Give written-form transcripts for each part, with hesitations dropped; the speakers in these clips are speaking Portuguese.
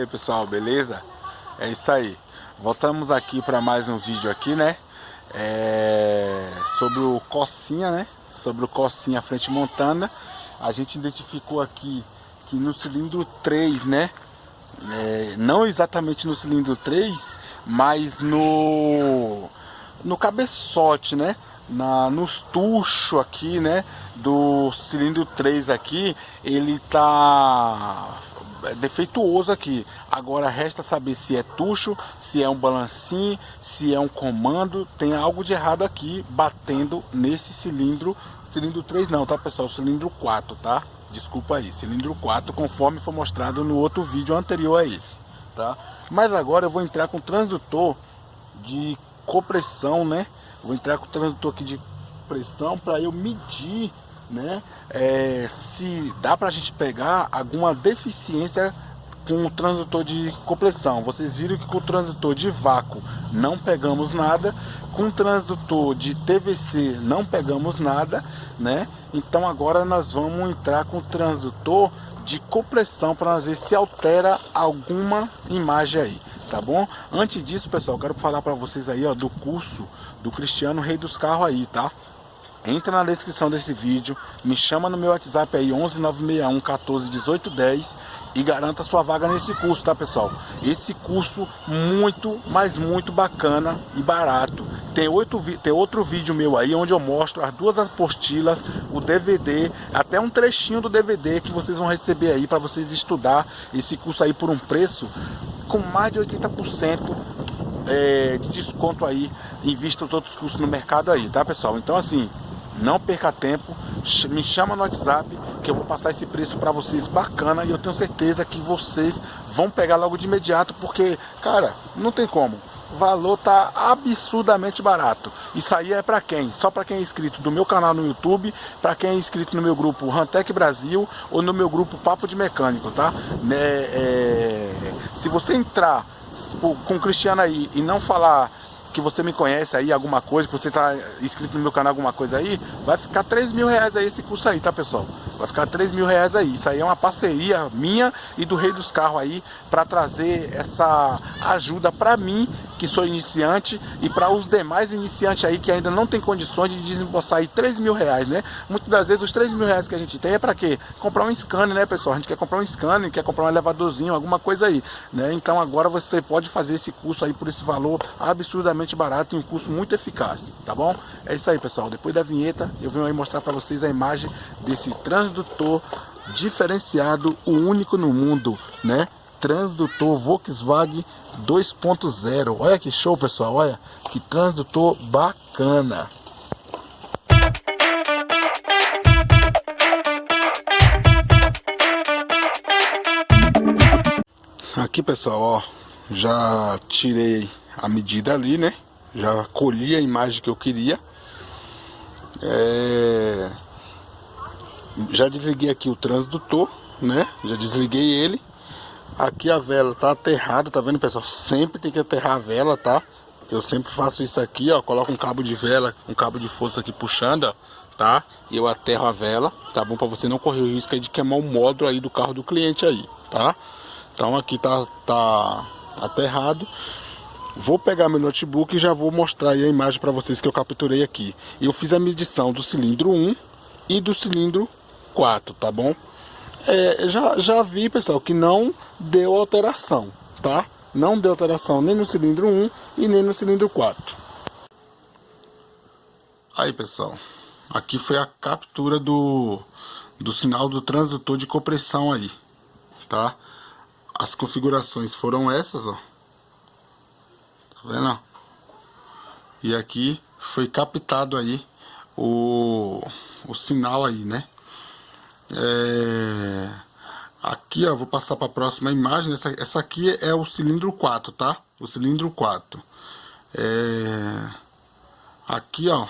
aí pessoal, beleza? É isso aí. Voltamos aqui para mais um vídeo aqui, né? Sobre o Corsinha, né? Sobre o Corsinha frente montana. A gente identificou aqui que no cilindro 3, né? Não exatamente no cilindro 3, mas no cabeçote, né? Nos tuchos aqui, né? Do cilindro 3 aqui, ele tá defeituoso aqui. Agora resta saber se é tucho, se é um balancinho, se é um comando. Tem algo de errado aqui batendo nesse cilindro 3 não, tá pessoal? Cilindro 4, tá? Desculpa aí, cilindro 4, conforme foi mostrado no outro vídeo anterior a esse, tá? Mas agora eu vou entrar com o transdutor de compressão, né? Vou entrar com o transdutor aqui de pressão para eu medir, né? Se dá pra gente pegar alguma deficiência com o transdutor de compressão. Vocês viram que com o transdutor de vácuo não pegamos nada, com o transdutor de TVC não pegamos nada, né? Então agora nós vamos entrar com o transdutor de compressão para nós ver se altera alguma imagem aí, tá bom? Antes disso, pessoal, eu quero falar para vocês aí, ó, do curso do Cristiano Rei dos Carros aí, tá? Entra na descrição desse vídeo, me chama no meu WhatsApp aí, 11 961 14 18 10 e garanta sua vaga nesse curso, tá pessoal? Esse curso muito, mas muito bacana e barato. Tem outro vídeo meu aí onde eu mostro as duas apostilas, o DVD, até um trechinho do DVD que vocês vão receber aí para vocês estudar esse curso aí por um preço com mais de 80% de desconto aí em vista dos outros cursos no mercado aí, tá pessoal? Então assim, não perca tempo, me chama no WhatsApp que eu vou passar esse preço para vocês bacana e eu tenho certeza que vocês vão pegar logo de imediato, porque, cara, não tem como. O valor tá absurdamente barato. Isso aí é para quem? Só para quem é inscrito do meu canal no YouTube, para quem é inscrito no meu grupo Rantec Brasil ou no meu grupo Papo de Mecânico, tá? Se você entrar com o Cristiano aí e não falar que você me conhece aí, alguma coisa, que você tá inscrito no meu canal, alguma coisa aí, vai ficar 3 mil reais aí esse curso aí, tá pessoal? Vai ficar 3 mil reais aí. Isso aí é uma parceria minha e do Rei dos Carros aí, para trazer essa ajuda para mim, que sou iniciante, e para os demais iniciantes aí que ainda não tem condições de desembolsar aí 3 mil reais, né? Muitas das vezes os 3 mil reais que a gente tem é para quê? Comprar um scanner, né pessoal? A gente quer comprar um scanner, quer comprar um elevadorzinho, alguma coisa aí, né? Então agora você pode fazer esse curso aí por esse valor absurdamente barato e um curso muito eficaz, tá bom? É isso aí pessoal, depois da vinheta eu venho aí mostrar para vocês a imagem desse transdutor diferenciado, o único no mundo, né? Transdutor Volkswagen 2.0. Olha que show pessoal, olha que transdutor bacana. Aqui pessoal, ó, já tirei a medida ali, né? Já colhi a imagem que eu queria. Já desliguei aqui o transdutor, né? Já desliguei ele. Aqui a vela tá aterrada, tá vendo pessoal? Sempre tem que aterrar a vela, tá? Eu sempre faço isso aqui, ó. Coloco um cabo de vela, um cabo de força aqui puxando, ó, tá? E eu aterro a vela, tá bom? Pra você não correr o risco aí de queimar o módulo aí do carro do cliente aí, tá? Então aqui tá aterrado. Vou pegar meu notebook e já vou mostrar aí a imagem para vocês que eu capturei aqui. Eu fiz a medição do cilindro 1 e do cilindro 4, tá bom? Já vi, pessoal, que não deu alteração, tá? Não deu alteração nem no cilindro 1 e nem no cilindro 4. Aí, pessoal, aqui foi a captura do sinal do transdutor de compressão aí, tá? As configurações foram essas, ó. Tá vendo? E aqui foi captado aí o sinal aí, né? Aqui, ó, vou passar para a próxima imagem. Essa aqui é o cilindro 4, tá? O cilindro 4. Aqui, ó,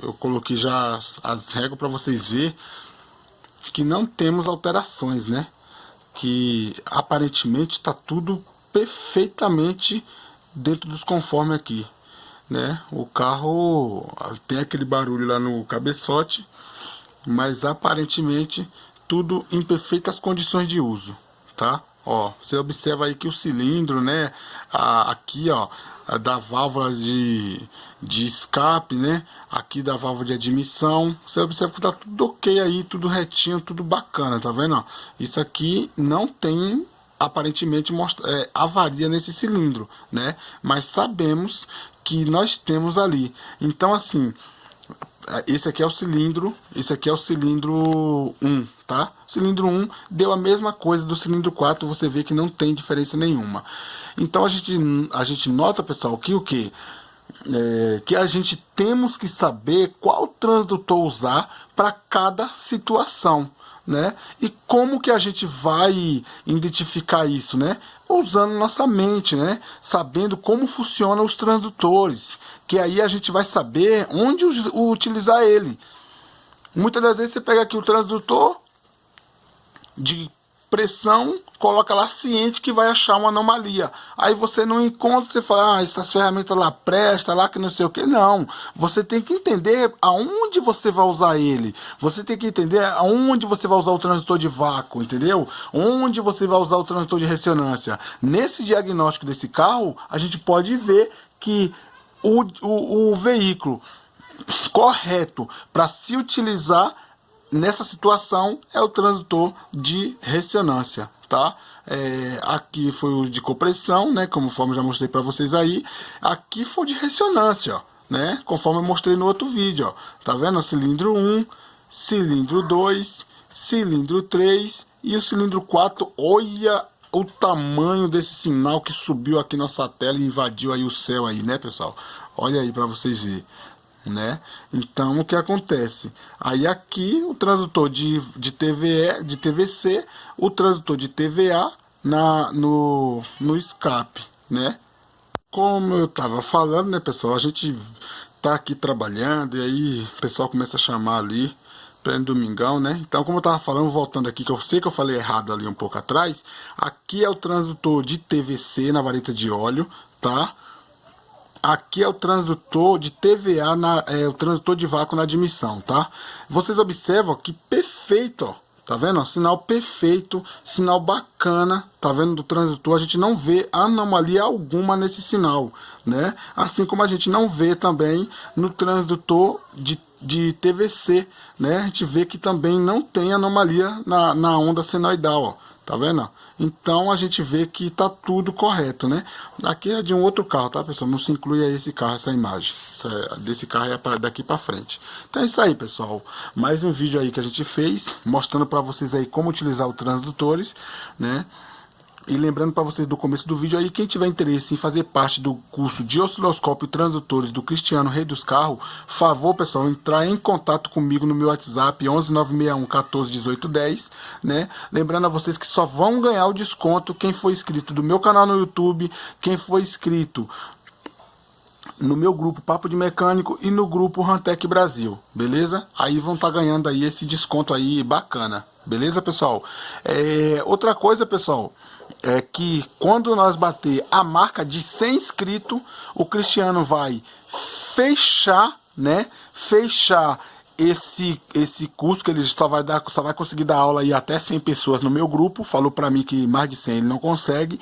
eu coloquei já as regras para vocês verem que não temos alterações, né? Que aparentemente está tudo perfeitamente dentro dos conformes aqui, né? O carro tem aquele barulho lá no cabeçote, mas aparentemente tudo em perfeitas condições de uso, tá? Ó, você observa aí que o cilindro, né, aqui, ó, da válvula de escape, né, aqui da válvula de admissão, você observa que tá tudo ok aí, tudo retinho, tudo bacana, tá vendo? Ó? Isso aqui não tem aparentemente avaria nesse cilindro, né, mas sabemos que nós temos ali. Então, assim, esse aqui é o cilindro 1, tá? O cilindro 1 deu a mesma coisa do cilindro 4, você vê que não tem diferença nenhuma. Então a gente nota, pessoal, que o que? Que a gente temos que saber qual transdutor usar para cada situação, né? E como que a gente vai identificar isso, né? Usando nossa mente, né? Sabendo como funcionam os transdutores, que aí a gente vai saber onde utilizar ele. Muitas das vezes você pega aqui o transdutor de pressão, coloca lá ciente que vai achar uma anomalia. Aí você não encontra, você fala, essas ferramentas lá presta, lá que não sei o que. Não, você tem que entender aonde você vai usar ele. Você tem que entender aonde você vai usar o transdutor de vácuo, entendeu? Onde você vai usar o transdutor de ressonância. Nesse diagnóstico desse carro, a gente pode ver que o veículo correto para se utilizar nessa situação é o transdutor de ressonância, tá? Aqui foi o de compressão, né? Conforme eu já mostrei para vocês aí. Aqui foi o de ressonância, ó, né? Conforme eu mostrei no outro vídeo, ó. Tá vendo? O cilindro 1, cilindro 2, cilindro 3 e o cilindro 4. Olha o tamanho desse sinal que subiu aqui nossa tela e invadiu aí o céu aí, né, pessoal? Olha aí para vocês verem, né? Então o que acontece? Aí aqui o transdutor de TVE, de TVC, o transdutor de TVA no escape, né? Como eu tava falando, né, pessoal, a gente tá aqui trabalhando e aí o pessoal começa a chamar ali pleno domingão, né? Então, como eu tava falando, voltando aqui, que eu sei que eu falei errado ali um pouco atrás, aqui é o transdutor de TVC na vareta de óleo, tá? Aqui é o transdutor de TVA, o transdutor de vácuo na admissão, tá? Vocês observam que perfeito, ó. Tá vendo? Ó, sinal perfeito, sinal bacana, tá vendo do transdutor? A gente não vê anomalia alguma nesse sinal, né? Assim como a gente não vê também no transdutor de TVC, né? A gente vê que também não tem anomalia na onda senoidal, ó. Tá vendo? Então a gente vê que tá tudo correto, né? Aqui é de um outro carro, tá, pessoal? Não se inclui a esse carro, essa imagem. Desse carro é daqui para frente. Então é isso aí, pessoal. Mais um vídeo aí que a gente fez, mostrando para vocês aí como utilizar os transdutores, né? E lembrando para vocês do começo do vídeo aí, quem tiver interesse em fazer parte do curso de osciloscópio e transdutores do Cristiano Rei dos Carros, favor, pessoal, entrar em contato comigo no meu WhatsApp 11961 14 18 10, né? Lembrando a vocês que só vão ganhar o desconto quem for inscrito do meu canal no YouTube, quem for inscrito no meu grupo Papo de Mecânico e no grupo Rantec Brasil, beleza? Aí vão estar ganhando aí esse desconto aí bacana, beleza, pessoal? Outra coisa, pessoal, é que quando nós bater a marca de 100 inscritos, o Cristiano vai fechar, né? Fechar esse curso, que ele só vai conseguir dar aula aí até 100 pessoas no meu grupo. Falou para mim que mais de 100 ele não consegue.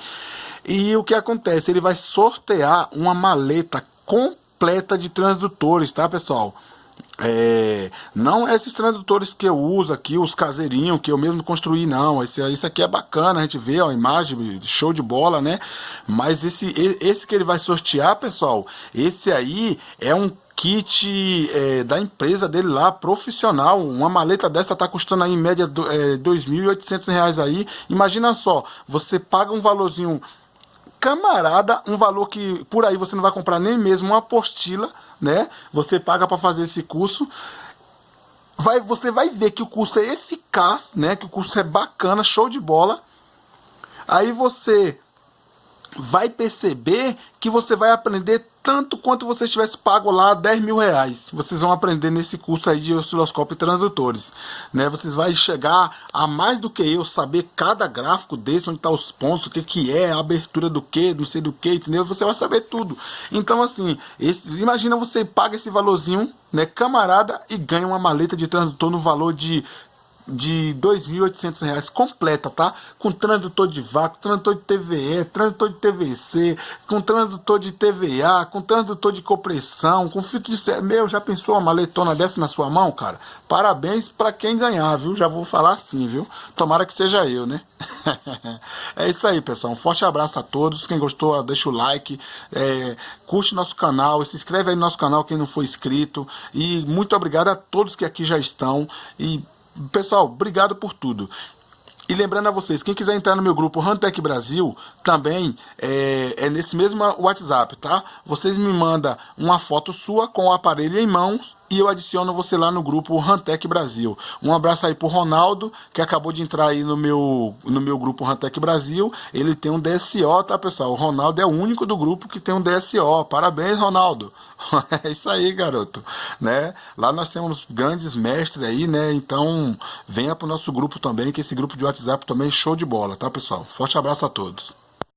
E o que acontece? Ele vai sortear uma maleta completa de transdutores, tá, pessoal? Não esses transdutores que eu uso aqui, os caseirinhos que eu mesmo construí, não. Isso aqui é bacana, a gente vê a imagem, show de bola, né? Mas esse que ele vai sortear, pessoal, esse aí é um kit da empresa dele lá, profissional. Uma maleta dessa tá custando aí em média R$ 2.800 aí. Imagina só, você paga um valorzinho, camarada, um valor que por aí você não vai comprar nem mesmo uma apostila, né? Você paga para fazer esse curso. Você vai ver que o curso é eficaz, né? Que o curso é bacana, show de bola. Aí você vai perceber que você vai aprender tanto quanto você tivesse pago lá R$ 10.000. Vocês vão aprender nesse curso aí de osciloscópio e transdutores, né? Vocês vão chegar a mais do que eu saber cada gráfico desse, onde tá os pontos, o que é, a abertura do que, não sei do que, entendeu? Você vai saber tudo. Então, assim, imagina você paga esse valorzinho, né, camarada, e ganha uma maleta de transdutor no valor de de R$ 2.800 completa, tá? Com transdutor de vácuo, transdutor de TVE, transdutor de TVC, com transdutor de TVA, com transdutor de compressão, com filtro de meu, já pensou uma maletona dessa na sua mão, cara? Parabéns para quem ganhar, viu? Já vou falar assim, viu? Tomara que seja eu, né? É isso aí, pessoal. Um forte abraço a todos. Quem gostou, deixa o like, curte nosso canal, se inscreve aí no nosso canal quem não for inscrito. E muito obrigado a todos que aqui já estão. E pessoal, obrigado por tudo. E lembrando a vocês, quem quiser entrar no meu grupo Huntec Brasil, também é nesse mesmo WhatsApp, tá? Vocês me mandam uma foto sua com o aparelho em mãos e eu adiciono você lá no grupo Huntec Brasil. Um abraço aí pro Ronaldo, que acabou de entrar aí no meu grupo Huntec Brasil. Ele tem um DSO, tá, pessoal? O Ronaldo é o único do grupo que tem um DSO. Parabéns, Ronaldo. É isso aí, garoto, né? Lá nós temos grandes mestres aí, né? Então, venha pro nosso grupo também, que esse grupo de WhatsApp também é show de bola, tá, pessoal? Forte abraço a todos.